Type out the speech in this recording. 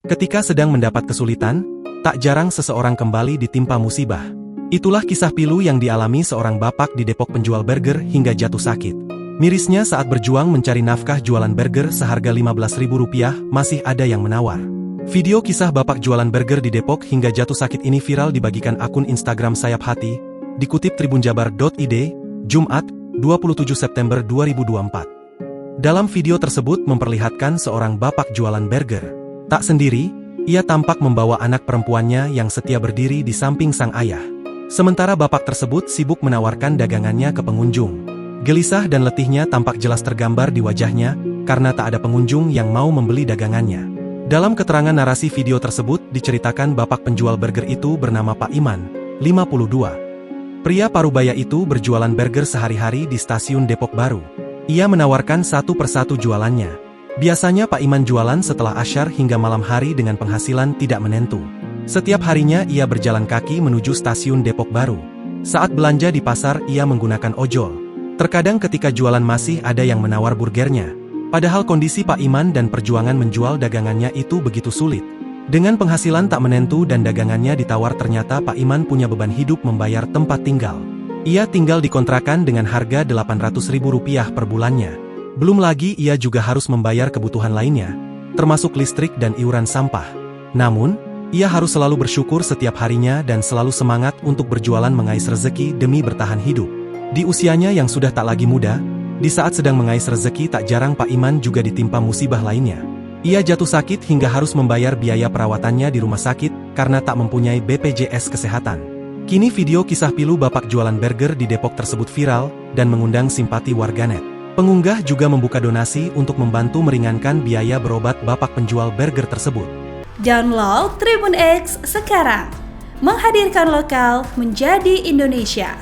Ketika sedang mendapat kesulitan, tak jarang seseorang kembali ditimpa musibah. Itulah kisah pilu yang dialami seorang bapak di Depok penjual burger hingga jatuh sakit. Mirisnya saat berjuang mencari nafkah jualan burger seharga Rp15.000 masih ada yang menawar. Video kisah bapak jualan burger di Depok hingga jatuh sakit ini viral dibagikan akun Instagram Sayap Hati, dikutip tribunjabar.id, Jumat, 27 September 2024. Dalam video tersebut memperlihatkan seorang bapak jualan burger. Tak sendiri, ia tampak membawa anak perempuannya yang setia berdiri di samping sang ayah. Sementara bapak tersebut sibuk menawarkan dagangannya ke pengunjung. Gelisah dan letihnya tampak jelas tergambar di wajahnya, karena tak ada pengunjung yang mau membeli dagangannya. Dalam keterangan narasi video tersebut, diceritakan bapak penjual burger itu bernama Pak Iman, 52. Pria parubaya itu berjualan burger sehari-hari di stasiun Depok Baru. Ia menawarkan satu persatu jualannya. Biasanya Pak Iman jualan setelah asyar hingga malam hari dengan penghasilan tidak menentu. Setiap harinya ia berjalan kaki menuju stasiun Depok Baru. Saat belanja di pasar ia menggunakan ojol. Terkadang ketika jualan masih ada yang menawar burgernya. Padahal kondisi Pak Iman dan perjuangan menjual dagangannya itu begitu sulit. Dengan penghasilan tak menentu dan dagangannya ditawar, ternyata Pak Iman punya beban hidup membayar tempat tinggal. Ia tinggal di kontrakan dengan harga Rp800.000 per bulannya. Belum lagi ia juga harus membayar kebutuhan lainnya, termasuk listrik dan iuran sampah. Namun, ia harus selalu bersyukur setiap harinya dan selalu semangat untuk berjualan mengais rezeki demi bertahan hidup. Di usianya yang sudah tak lagi muda, di saat sedang mengais rezeki tak jarang Pak Iman juga ditimpa musibah lainnya. Ia jatuh sakit hingga harus membayar biaya perawatannya di rumah sakit karena tak mempunyai BPJS Kesehatan. Kini video kisah pilu bapak jualan burger di Depok tersebut viral dan mengundang simpati warganet. Pengunggah juga membuka donasi untuk membantu meringankan biaya berobat bapak penjual burger tersebut. Download Tribun X sekarang, menghadirkan lokal menjadi Indonesia.